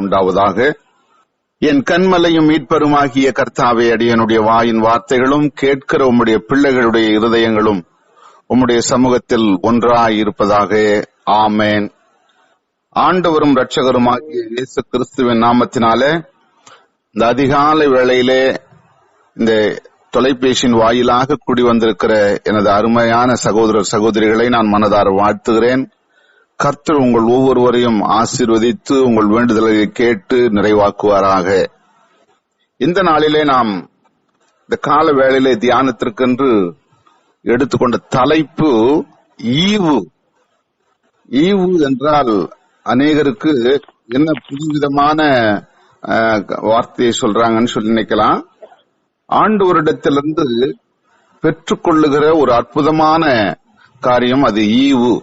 உண்டாவதாக. என் கண்மலையும் மீட்பருமாகிய கர்த்தாவே, அடியனுடைய வாயின் வார்த்தைகளும் கேட்கிற உம்முடைய பிள்ளைகளுடைய இருதயங்களும் உம்முடைய சமூகத்தில் ஒன்றாயிருப்பதாக. ஆமேன். ஆண்டவரும் இரட்சகருமாகிய இயேசு கிறிஸ்துவின் நாமத்தினாலே இந்த அதிகாலை வேளையிலே இந்த தொலைபேசியின் வாயிலாக கூடி வந்திருக்கிற எனது அருமையான சகோதரர் சகோதரிகளை நான் மனதார வாழ்த்துகிறேன். கர்த்தர் உங்கள் ஒவ்வொருவரையும் ஆசீர்வதித்து உங்கள் வேண்டுதலை கேட்டு நிறைவாக்குவாராக. இந்த நாளிலே நாம் இந்த கால வேளையிலே தியானத்திற்கென்று எடுத்துக்கொண்ட தலைப்பு ஈவு. ஈவு என்றால் அநேகருக்கு என்ன புதுவிதமான வார்த்தையை சொல்றாங்கன்னு சொல்லி நினைக்கலாம். ஆண்டவரிடத்திலிருந்து பெற்றுக்கொள்ளுகிற ஒரு அற்புதமான காரியம் அது ஈவு.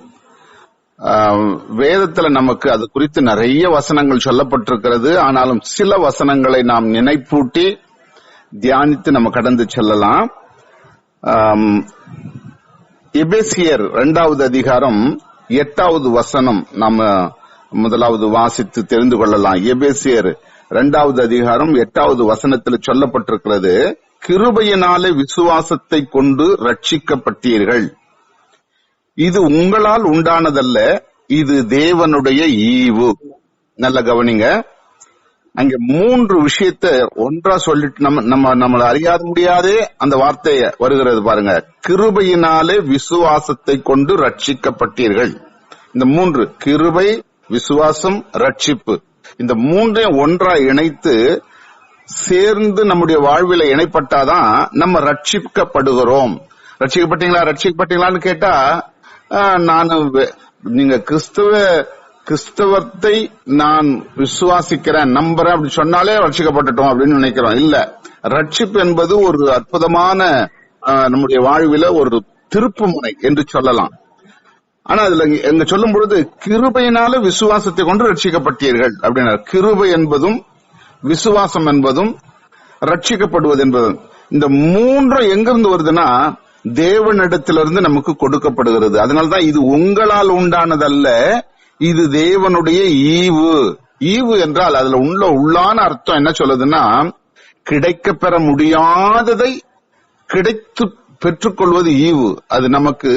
வேதத்துல நமக்கு அது குறித்து நிறைய வசனங்கள் சொல்லப்பட்டிருக்கிறது. ஆனாலும் சில வசனங்களை நாம் நினைப்பூட்டி தியானித்து நம்ம கடந்து செல்லலாம். எபேசியர் 2வது அதிகாரம் 8வது வசனம் நாம முதலாவது வாசித்து தெரிந்து கொள்ளலாம். எபேசியர் 2வது அதிகாரம் 8வது வசனத்தில் சொல்லப்பட்டிருக்கிறது, கிருபையினாலே விசுவாசத்தை கொண்டு ரட்சிக்கப்பட்டீர்கள், இது உங்களால் உண்டானதல்ல, இது தேவனுடைய ஈவு. நல்ல கவனிங்க, அங்க 3 விஷயத்த ஒன்றா சொல்லிட்டு நம்மளை அறியாத முடியாதே அந்த வார்த்தை வருகிறது பாருங்க. கிருபையினாலே விசுவாசத்தை கொண்டு ரட்சிக்கப்பட்டீர்கள். இந்த 3 கிருபை, விசுவாசம், ரட்சிப்பு, இந்த 3ஐயும் ஒன்றா இணைத்து சேர்ந்து நம்முடைய வாழ்வில இணைப்பட்டாதான் நம்ம ரட்சிக்கப்படுகிறோம். ரட்சிக்கப்பட்டீங்களான்னு கேட்டா நீங்க கிறிஸ்தவத்தை நான் விசுவாசிக்கிறேன் நம்புறேன் அப்படி சொன்னாலே ரட்சிக்கப்பட்டுட்டோம் அப்படின்னு நினைக்கிறோம். இல்ல, ரட்சிப்பு என்பது ஒரு அற்புதமான நம்முடைய வாழ்வில ஒரு திருப்பு முனை என்று சொல்லலாம். ஆனா அதுல எங்க சொல்லும் பொழுது கிருபையினால விசுவாசத்தை கொண்டு ரட்சிக்கப்பட்டீர்கள் அப்படின்னா, கிருபை என்பதும் விசுவாசம் என்பதும் ரட்சிக்கப்படுவது என்பதும் இந்த 3 எங்கிருந்து வருதுன்னா தேவனிடத்திலிருந்து நமக்கு கொடுக்கப்படுகிறது. அதனால்தான் இது உங்களால் உண்டானதல்ல, இது தேவனுடைய ஈவு. ஈவு என்றால் அதுல உள்ளான அர்த்தம் என்ன சொல்லுதுன்னா, கிடைக்க பெற முடியாததை கிடைத்து பெற்றுக்கொள்வது ஈவு. அது நமக்கு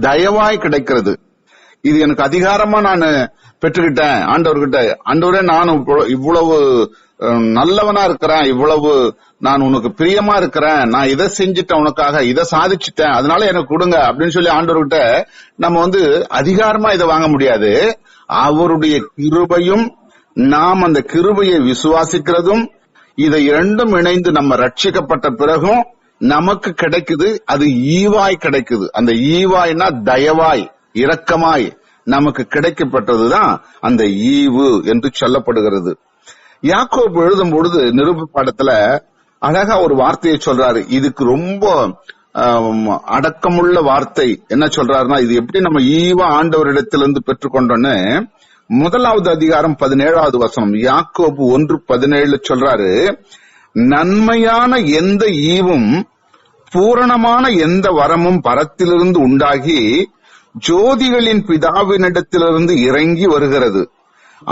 தயவாய் கிடைக்கிறது. இது எனக்கு அதிகாரமா நான் பெற்றுக்கிட்டேன் ஆண்டவர்கிட்ட. ஆண்டவரே, நான் இவ்வளவு நல்லவனா இருக்கிறேன், இவ்வளவு நான் உனக்கு பிரியமா இருக்கிறேன், நான் இதை செஞ்சுட்டேன், உனக்காக இதை சாதிச்சுட்டேன், அதனால எனக்கு கொடுங்க அப்படின்னு சொல்லி ஆண்டவர்கிட்ட நம்ம அதிகாரமா இதை வாங்க முடியாது. அவருடைய கிருபையும் நாம் அந்த கிருபையை விசுவாசிக்கிறதும் இதை இரண்டும் இணைந்து நம்ம ரட்சிக்கப்பட்ட பிறகும் நமக்கு கிடைக்குது. அது ஈவாய் கிடைக்குது. அந்த ஈவாய்னா தயவாய், இரக்கமாய் நமக்கு கிடைக்கப்பட்டதுதான் அந்த ஈவு என்று சொல்லப்படுகிறது. யாக்கோபு எழுதும் பொழுது நிருப பாடத்துல அழகா ஒரு வார்த்தையை சொல்றாரு. இதுக்கு ரொம்ப அடக்கமுள்ள வார்த்தை. என்ன சொல்றாருன்னா, இது எப்படி நம்ம ஈவா ஆண்டவரிடத்திலிருந்து பெற்றுக்கொண்டோன்னு 1வது அதிகாரம் 17வது வசனம் யாக்கோபு 1:17 சொல்றாரு, நன்மையான எந்த ஈவும் பூரணமான எந்த வரமும் பரத்திலிருந்து உண்டாகி ஜோதிகளின் பிதாவினிடத்திலிருந்து இறங்கி வருகிறது,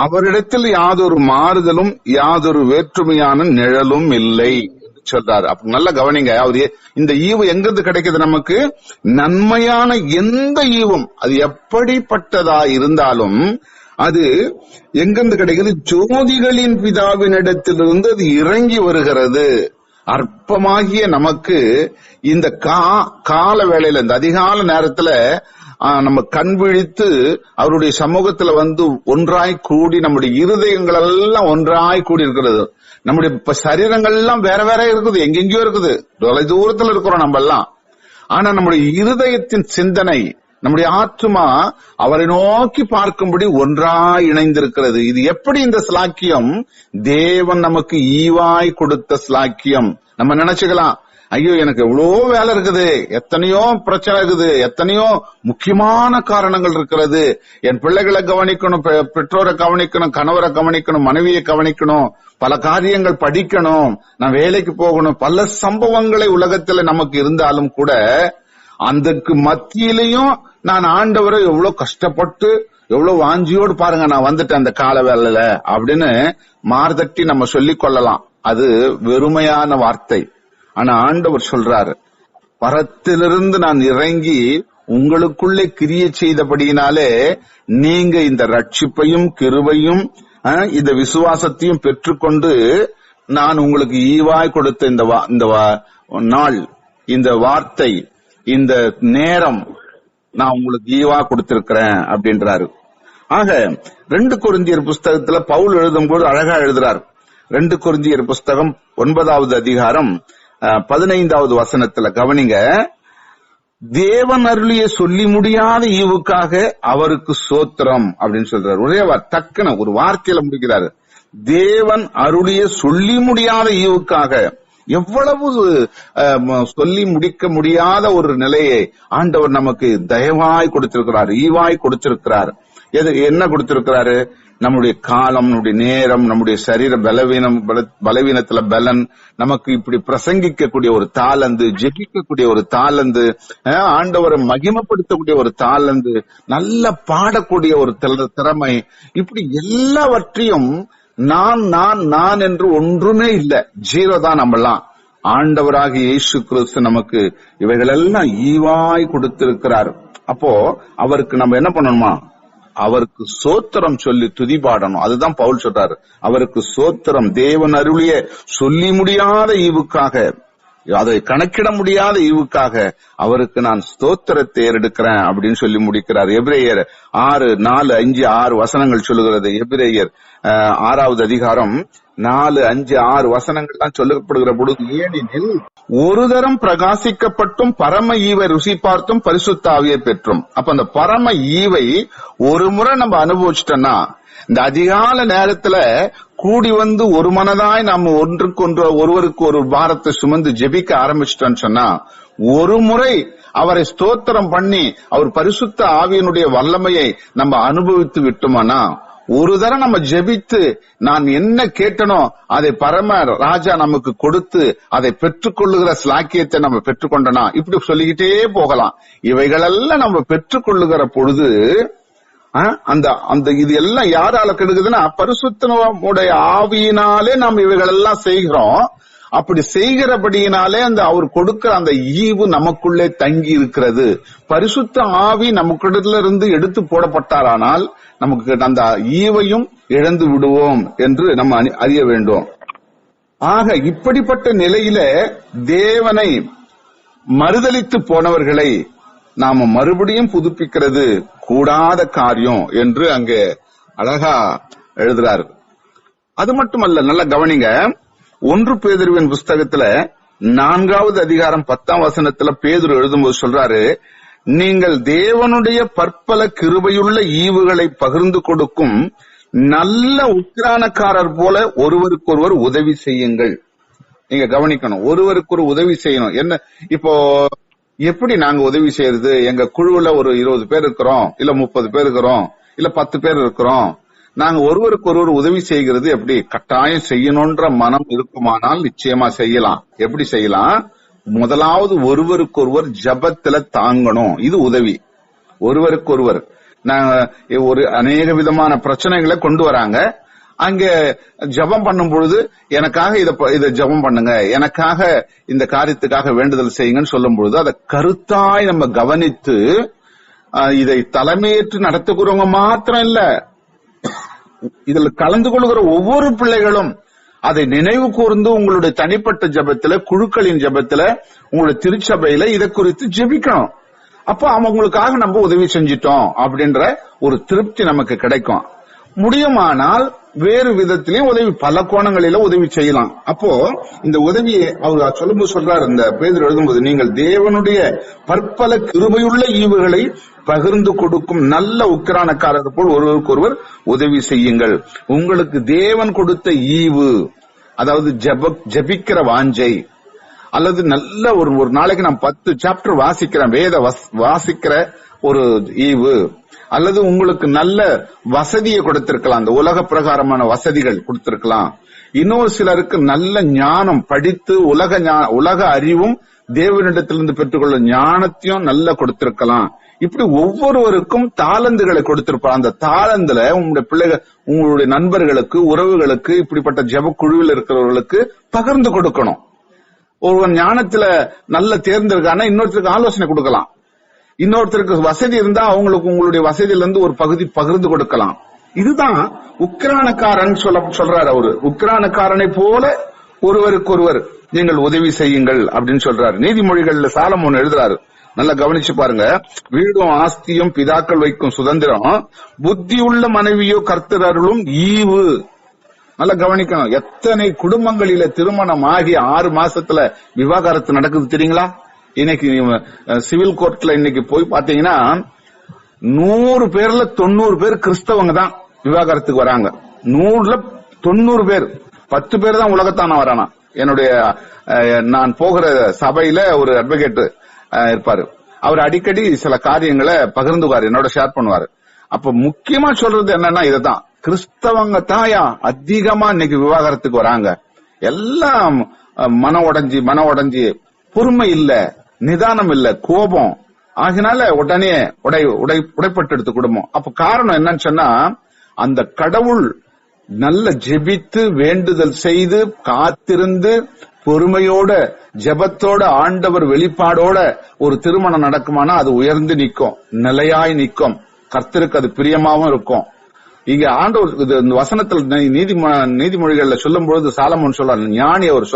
அவரிடத்தில் யாதொரு மாறுதலும் யாதொரு வேற்றுமையான நிழலும் இல்லை என்று சொல்றாரு. அப்ப நல்ல கவனிங்க, அவரு இந்த ஈவு எங்கிருந்து கிடைக்குது நமக்கு? நன்மையான எந்த ஈவும், அது எப்படிப்பட்டதா இருந்தாலும் அது எங்கிருந்து கிடைக்குது? ஜோதிகளின் பிதாவினிடத்திலிருந்து அது இறங்கி வருகிறது. அற்பமாகிய நமக்கு இந்த கால வேளையில, இந்த அதிகால நேரத்துல நம்ம கண் விழித்து அவருடைய சமூகத்துல ஒன்றாய் கூடி நம்முடைய இருதயங்கள் எல்லாம் ஒன்றாய் கூடி இருக்கிறது. நம்முடைய சரீரங்கள் எல்லாம் வேற வேற இருக்குது, எங்கெங்கயோ இருக்குது, தொலை தூரத்துல இருக்கிறோம் நம்ம எல்லாம். ஆனா நம்முடைய இருதயத்தின் சிந்தனை, நம்முடைய ஆத்மா அவரை நோக்கி பார்க்கும்படி ஒன்றாய் இணைந்திருக்கிறது. இது எப்படி இந்த ஸ்லாக்கியம்? தேவன் நமக்கு ஈவாய் கொடுத்த ஸ்லாக்கியம். நம்ம நினைச்சுக்கலாம், ஐயோ எனக்கு எவ்வளோ வேலை இருக்குது, எத்தனையோ பிரச்சனை இருக்குது, எத்தனையோ முக்கியமான காரணங்கள் இருக்கிறது, என் பிள்ளைகளை கவனிக்கணும், பெற்றோரை கவனிக்கணும், கணவரை கவனிக்கணும், மனைவியை கவனிக்கணும், பல காரியங்கள் படிக்கணும், நான் வேலைக்கு போகணும், பல சம்பவங்களை உலகத்துல நமக்கு இருந்தாலும் கூட அதுக்கு மத்தியிலையும் நான் ஆண்டவரை எவ்வளவு கஷ்டப்பட்டு எவ்வளவு வாஞ்சியோடு பாருங்க நான் வந்துட்டேன் அந்த கால வேலையில அப்படின்னு மார்தட்டி நம்ம சொல்லிக் கொள்ளலாம். அது வெறுமையான வார்த்தை. ஆனா ஆண்டவர் சொல்றாரு, பரத்திலிருந்து நான் இறங்கி உங்களுக்குள்ளே கிரியை செய்தபடியினாலே நீங்க இந்த ரட்சிப்பையும் கிருபையும் இந்த விசுவாசத்தையும் பெற்றுக்கொண்டு நான் உங்களுக்கு ஈவாய் கொடுத்த இந்த நாள், இந்த வார்த்தை, இந்த நேரம் நான் உங்களுக்கு ஈவா கொடுத்திருக்கிறேன் அப்படின்றாரு. ஆக 2 கொரிந்தியர் புஸ்தகத்துல பவுல் எழுதும்போது அழகா எழுதுறார். 2 கொரிந்தியர் புஸ்தகம் 9வது அதிகாரம் 15வது வசனத்துல கவனிங்க. தேவன் அருளிய சொல்லி முடியாத ஈவுக்காக அவருக்கு ஸ்தோத்திரம் அப்படின்னு சொல்றாரு. ஒரே டக்குன ஒரு வார்த்தையில முடிக்கிறாரு. தேவன் அருளிய சொல்லி முடியாத ஈவுக்காக. எவ்வளவு சொல்லி முடிக்க முடியாத ஒரு நிலையை ஆண்டவர் நமக்கு தயவாய் கொடுத்திருக்கிறார், ஈவாய் கொடுத்திருக்கிறார். என்ன கொடுத்திருக்கிறாரு? நம்முடைய காலம், நம்முடைய நேரம், நம்முடைய சரீர பலவீனத்துல பலன், நமக்கு இப்படி பிரசங்கிக்கக்கூடிய ஒரு தாளந்து, ஜெபிக்கக்கூடிய ஒரு தாளந்து, ஆண்டவரை மகிமைப்படுத்தக்கூடிய ஒரு தாளந்து, நல்ல பாடக்கூடிய ஒரு திறமை, இப்படி எல்லாவற்றையும் நான் நான் நான் என்று ஒன்றுமே இல்ல, ஜீரோ தான் நம்மெல்லாம். ஆண்டவராகிய இயேசு கிறிஸ்து நமக்கு இவைகளெல்லாம் ஈவாய் கொடுத்திருக்கிறார். அப்போ அவருக்கு நம்ம என்ன பண்ணணுமா? அவருக்கு ஸ்தோத்திரம் சொல்லி துதிபாடணும். அதுதான் பவுல் சொல்றாரு, அவருக்கு ஸ்தோத்திரம். தேவன் அருளிய சொல்லி முடியாத ஈவுக்காக, அதை கணக்கிட முடியாத ஈவுக்காக அவருக்கு நான் ஸ்தோத்திரத்தை ஏறெடுக்கிறேன் அப்படின்னு சொல்லி முடிக்கிறார். எபிரேயர் 6, 4, 5, 6 வசனங்கள் சொல்லுகிறது. எபிரேயர் 6வது அதிகாரம் 4, 5, 6 வசனங்கள்லாம் சொல்லப்படுகிற பொழுது, ஏனெனில் ஒரு தரம் பிரகாசிக்கப்பட்டும் பரம ஈவை ருசி பார்த்தும் பரிசுத்த ஆவியை பெற்றும். அப்ப அந்த பரம ஈவை ஒரு முறை நம்ம அனுபவிச்சிட்டோம்னா, இந்த அதிகால நேரத்துல கூடி வந்து ஒரு மனதாய் நம்ம ஒருவருக்கு ஒரு பாரத்தை சுமந்து ஜெபிக்க ஆரம்பிச்சிட்டோம்னு சொன்னா, ஒரு முறை அவரை ஸ்தோத்திரம் பண்ணி அவர் பரிசுத்த ஆவியினுடைய வல்லமையை நம்ம அனுபவித்து விட்டோம்னா, ஒரு தரம் நம்ம ஜெபித்து நான் என்ன கேட்டனோ அதை பரம ராஜா நமக்கு கொடுத்து அதை பெற்றுக்கொள்ளுகிற ஸ்லாக்கியத்தை நம்ம பெற்றுக்கொண்டனா, இப்படி சொல்லிக்கிட்டே போகலாம். இவைகளெல்லாம் நம்ம பெற்றுக்கொள்ளுகிற பொழுது அந்த இது எல்லாம் யாரால கெடுக்குதுன்னா, பரிசுத்தனுடைய ஆவியினாலே நாம் இவைகள் எல்லாம் செய்கிறோம். அப்படி செய்கிறபடியினாலே அந்த அவர் கொடுக்கிற அந்த ஈவு நமக்குள்ளே தங்கி இருக்கிறது. பரிசுத்த ஆவி நமக்கிடத்துல இருந்து எடுத்து போடப்பட்டாரானால் நமக்கு அந்த ஈவையும் இழந்து விடுவோம் என்று நம்ம அறிய வேண்டும். ஆக இப்படிப்பட்ட நிலையில தேவனை மறுதலித்து போனவர்களை நாம மறுபடியும் புதுப்பிக்கிறது கூடாத காரியம் என்று அங்கே அழகா எழுதுறாரு. அது மட்டுமல்ல, நல்ல கவனிங்க. 1 பேதுருவின் புஸ்தகத்துல 4வது அதிகாரம் 10ஆம் வசனத்துல பேதுரு எழுதும்போது சொல்றாரு, நீங்கள் தேவனுடைய பற்பல கிருபையுள்ள ஈவுகளை பகிர்ந்து கொடுக்கும் நல்ல உக்கிரானக்காரர் போல ஒருவருக்கொருவர் உதவி செய்யுங்கள். நீங்க கவனிக்கணும், ஒருவருக்கு ஒரு உதவி செய்யணும். என்ன இப்போ எப்படி நாங்க உதவி செய்யறது? எங்க குழுவுல ஒரு 20 பேர் இருக்கிறோம், இல்ல 30 பேர் இருக்கிறோம், இல்ல 10 பேர் இருக்கிறோம். நாங்க ஒருவருக்கு ஒருவர் உதவி செய்கிறது எப்படி? கட்டாயம் செய்யணும்ன்ற மனம் இருக்குமானால் நிச்சயமா செய்யலாம். எப்படி செய்யலாம்? முதலாவது ஒருவருக்கு ஒருவர் ஜபத்துல தாங்கணும். இது உதவி. ஒருவருக்கு ஒருவர் ஒரு அநேக விதமான பிரச்சனைகளை கொண்டு வராங்க. அங்க ஜபம் பண்ணும் பொழுது எனக்காக இதை ஜபம் பண்ணுங்க, எனக்காக இந்த காரியத்துக்காக வேண்டுதல் செய்யுங்கன்னு சொல்லும் பொழுது அதை கருத்தாய் நம்ம கவனித்து இதை தலைமையேற்று நடத்துகிறவங்க மாத்திரம் இல்ல, இதுல கலந்து கொள்கிற ஒவ்வொரு பிள்ளைகளும் அதை நினைவு கூர்ந்து உங்களுடைய தனிப்பட்ட ஜபத்துல, குழுக்களின் ஜபத்துல, உங்களுடைய திருச்சபையில இதை குறித்து ஜெபிக்கணும். அப்போ அவங்களுக்காக நம்ம உதவி செஞ்சிட்டோம் அப்படின்ற ஒரு திருப்தி நமக்கு கிடைக்கும். முடியுமானால் வேறு விதத்திலையும் உதவி, பல கோணங்களில உதவி செய்யலாம். அப்போ இந்த உதவியை அவர் சொல்லும்போது சொல்றாரு, இந்த பேதுரு எழுதும்போது, நீங்கள் தேவனுடைய பற்பல கிருபையுள்ள ஈவுகளை பகிர்ந்து கொடுக்கும் நல்ல உக்கிரானக்காரர் போல் ஒருவருக்கு ஒருவர் உதவி செய்யுங்கள். உங்களுக்கு தேவன் கொடுத்த ஈவு, அதாவது ஜபிக்கிற வாஞ்சை, அல்லது நல்ல ஒரு நாளைக்கு நான் 10 சாப்டர் வாசிக்கிறேன், வேத வாசிக்கிற ஒரு ஈவு, அல்லது உங்களுக்கு நல்ல வசதியை கொடுத்திருக்கலாம், அந்த உலக பிரகாரமான வசதிகள் கொடுத்திருக்கலாம். இன்னொரு சிலருக்கு நல்ல ஞானம், படித்து உலக அறிவும் தேவனிடத்திலிருந்து பெற்றுக்கொள்ள ஞானத்தையும் நல்ல கொடுத்திருக்கலாம். இப்படி ஒவ்வொருவருக்கும் தாளந்துகளை கொடுத்திருப்பார். அந்த தாளந்துல உங்களுடைய பிள்ளைகள், உங்களுடைய நண்பர்களுக்கு, உறவுகளுக்கு, இப்படிப்பட்ட ஜெப குழுவில் இருக்கிறவர்களுக்கு பகிர்ந்து கொடுக்கணும். ஒருவன் ஞானத்துல நல்ல தேர்ந்திருக்கான இன்னொருத்தருக்கு ஆலோசனை கொடுக்கலாம். இன்னொருத்தருக்கு வசதி இருந்தா அவங்களுக்கு உங்களுடைய வசதியில இருந்து ஒரு பகுதி பகிர்ந்து கொடுக்கலாம். இதுதான் உக்கிரானக்காரன் சொல்றாரு. அவரு உக்கிரானக்காரனை போல ஒருவருக்கு ஒருவர் நீங்கள் உதவி செய்யுங்கள் அப்படின்னு சொல்றாரு. நீதிமொழிகள்ல சாலமோன் எழுதுறாரு, நல்லா கவனிச்சு பாருங்க. வீடும் ஆஸ்தியும் பிதாக்கள் வைக்கும் சுதந்திரம், புத்தியுள்ள மனைவியோ கர்த்தர் அருளும் ஈவு. நல்லா கவனிக்கணும். எத்தனை குடும்பங்களில திருமணம் ஆகி 6 மாசத்துல விவாகரத்து நடக்குது தெரியுங்களா? இன்னைக்கு சிவில் கோர்ட்ல இன்னைக்கு போய் பாத்தீங்கன்னா 100 பேர்ல 90 பேர் கிறிஸ்தவங்க தான் விவாகரத்துக்கு வராங்க. 100ல 90 பேர், 10 பேர் தான் உலகத்தான வரானா. என்னுடைய நான் போகிற சபையில ஒரு அட்வொகேட் இருப்பாரு. அவர் அடிக்கடி சில காரியங்களை பகிர்ந்துவாரு, என்னோட ஷேர் பண்ணுவாரு. அப்ப முக்கியமா சொல்றது என்னன்னா, இதுதான் கிறிஸ்தவங்க தாயா அதிகமா இன்னைக்கு விவாகரத்துக்கு வராங்க. எல்லாம் மன உடைஞ்சி பொறுமை இல்ல, நிதானம் இல்ல, கோபம் ஆகினால உடனே உடைப்பட்டு குடும்பம். அப்ப காரணம் என்னன்னு சொன்னா, அந்த கடவுள் நல்ல ஜெபித்து வேண்டுதல் செய்து காத்திருந்து பொறுமையோட ஜெபத்தோட ஆண்டவர் வெளிப்பாடோட ஒரு திருமணம் நடக்குமானா அது உயர்ந்து நிற்கும், நிலையாய் நிற்கும், கர்த்தருக்கு அது பிரியமாவும் இருக்கும். இங்க ஆண்டவர் இந்த வசனத்துல நீதிமொழிகள்ல சொல்லும் பொழுது சாலமோன் சொல்றாரு, ஞானி அவர்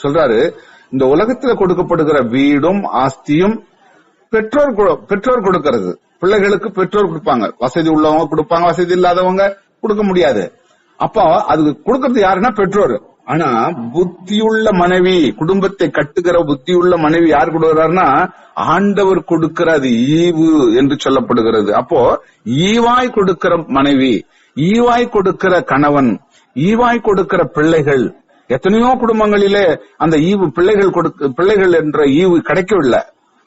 சொல்றாரு, இந்த உலகத்துல கொடுக்கப்படுகிற வீடும் ஆஸ்தியும் பெற்றோர் கொடுக்கிறது. பிள்ளைகளுக்கு பெற்றோர் கொடுப்பாங்க, வசதி உள்ளவங்க கொடுப்பாங்க, வசதி இல்லாதவங்க கொடுக்க முடியாது. அப்போ அது கொடுக்கறது யாருன்னா பெற்றோர். ஆனா புத்தியுள்ள மனைவி, குடும்பத்தை கட்டுகிற புத்தியுள்ள மனைவி யார் கொடுக்கிறாருன்னா ஆண்டவர் கொடுக்கிற அது ஈவு என்று சொல்லப்படுகிறது. அப்போ ஈவாய் கொடுக்கிற மனைவி, ஈவாய் கொடுக்கிற கணவன், ஈவாய் கொடுக்கிற பிள்ளைகள், எத்தனையோ குடும்பங்களிலே அந்த ஈவு பிள்ளைகள் என்ற ஈவு கிடைக்கவில்லை.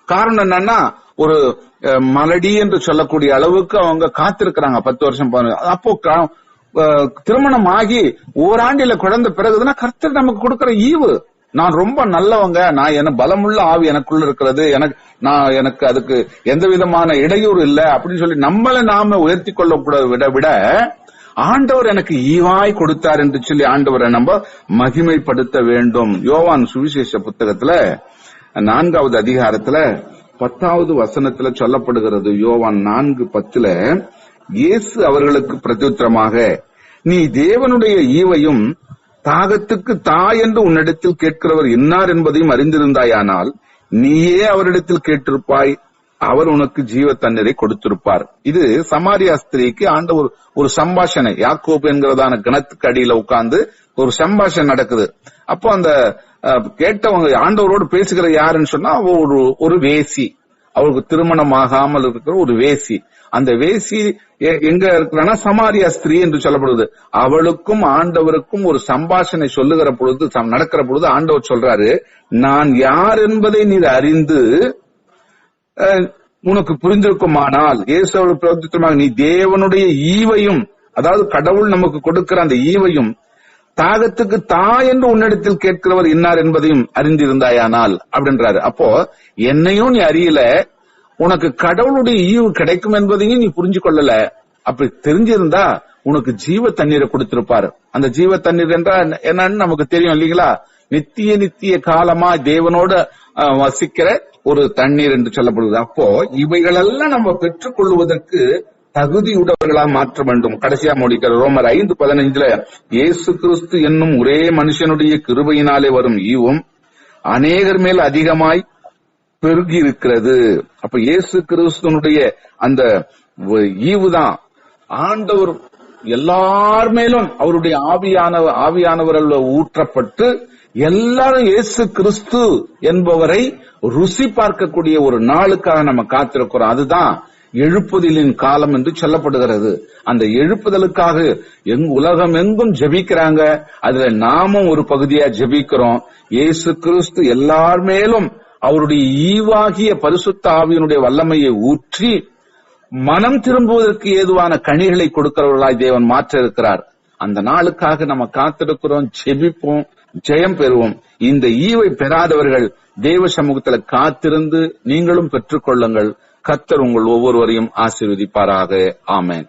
காரணம் என்னன்னா, ஒரு மலடி என்று சொல்லக்கூடிய அளவுக்கு அவங்க காத்திருக்கிறாங்க 10 வருஷம். அப்போ திருமணம் ஆகி ஓராண்டில குழந்தை பிறகுதுன்னா கர்த்தர் நமக்கு கொடுக்கிற ஈவு. நான் ரொம்ப நல்லவங்க, நான் என்ன பலமுள்ள ஆவி எனக்குள்ள இருக்கிறது, எனக்கு அதுக்கு எந்த விதமான இடையூறு இல்லை அப்படின்னு சொல்லி நம்மளை நாம உயர்த்தி கொள்ள விட ஆண்டவர் எனக்கு ஈவாய் கொடுத்தார் என்று சொல்லி ஆண்டவரை நம்ம மகிமைப்படுத்த வேண்டும். யோவான் சுவிசேஷ புத்தகத்துல 4வது அதிகாரத்துல 10வது வசனத்துல சொல்லப்படுகிறது. யோவான் 4:10 இயேசு அவர்களுக்கு பிரத்யுத்தரமாக, நீ தேவனுடைய ஈவையும் தாகத்துக்கு தாய் என்று உன்னிடத்தில் கேட்கிறவர் இன்னார் என்பதையும் அறிந்திருந்தாயானால் நீயே அவரிடத்தில் கேட்டிருப்பாய், அவர் உனக்கு ஜீவ தண்ணீரை கொடுத்திருப்பார். இது சமாரியா ஸ்திரீக்கு ஆண்டவர் ஒரு சம்பாஷணை, யாக்கோபு என்கிறதான கிணத்துக்கு அடியில உட்கார்ந்து ஒரு சம்பாஷணை நடக்குது. அப்போ அந்த கேட்டவங்க ஆண்டவரோடு பேசுகிற யாருன்னு சொன்னா ஒரு வேசி, அவருக்கு திருமணம் ஆகாமல் இருக்கிற ஒரு வேசி. அந்த வேசி எங்க இருக்கிறான்னா சமாரியா ஸ்திரீ என்று சொல்லப்படுது. அவளுக்கும் ஆண்டவருக்கும் ஒரு சம்பாஷணை சொல்லுகிற பொழுது, நடக்கிற பொழுது ஆண்டவர் சொல்றாரு, நான் யார் என்பதை நீர் அறிந்து உனக்கு புரிந்திருக்குமானால், இயேசுவுக்கு பிரத்யுத்தரமாக, நீ தேவனுடைய ஈவையும், அதாவது கடவுள் நமக்கு கொடுக்கிற அந்த ஈவையும் தாகத்துக்கு தாய் என்று உன்னிடத்தில் கேட்கிறவர் இன்னார் என்பதையும் அறிந்திருந்தாயானால் அப்படின்றாரு. அப்போ என்னையும் நீ அறியல, உனக்கு கடவுளுடைய ஈவு கிடைக்கும் என்பதையும் நீ புரிஞ்சு கொள்ளல. அப்படி தெரிஞ்சிருந்தா உனக்கு ஜீவ தண்ணீரை கொடுத்திருப்பாரு. அந்த ஜீவ தண்ணீர் என்றால் என்னன்னு நமக்கு தெரியும் இல்லீங்களா? நித்திய காலமா தேவனோட வசிக்கிற ஒரு தண்ணீர் என்று சொல்லப்படுது. அப்போ இவைகளெல்லாம் நம்ம பெற்றுக் கொள்வதற்கு தகுதியுடையவர்களா மாற்ற வேண்டும். கடைசியா முடிக்கிற ரோமர் 5:15 இயேசு கிறிஸ்து என்னும் ஒரே மனுஷனுடைய கிருபையினாலே வரும் ஈவும் அநேகர் மேல் அதிகமாய் பெருகி இருக்கிறது. அப்ப இயேசு கிறிஸ்துனுடைய அந்த ஈவுதான் ஆண்டவர் எல்லார் மேலும் அவருடைய ஆவியானவர்கள் ஊற்றப்பட்டு எல்லாரும் இயேசு கிறிஸ்து என்பவரை ருசி பார்க்கக்கூடிய ஒரு நாளுக்காக நம்ம காத்திருக்கிறோம். அதுதான் எழுப்புதலின் காலம் என்று சொல்லப்படுகிறது. அந்த எழுப்புதலுக்காக உலகம் எங்கும் ஜெபிக்கிறாங்க, அதுல நாமும் ஒரு பகுதியா ஜெபிக்கிறோம். இயேசு கிறிஸ்து எல்லார் மேலும் அவருடைய ஈவாகிய பரிசுத்த ஆவியினுடைய வல்லமையை ஊற்றி மனம் திரும்புவதற்கு ஏதுவான கனிகளை கொடுக்கிறவர்களாய் தேவன் மாற்ற இருக்கிறார். அந்த நாளுக்காக நம்ம காத்திருக்கிறோம், ஜெபிப்போம், ஜெயம் பெறுவோம். இந்த ஈவை பெறாதவர்கள் தேவ சமூகத்துல காத்திருந்து நீங்களும் பெற்றுக்கொள்ளுங்கள். கர்த்தர் உங்கள் ஒவ்வொருவரையும் ஆசீர்வதிப்பாராக. ஆமென்.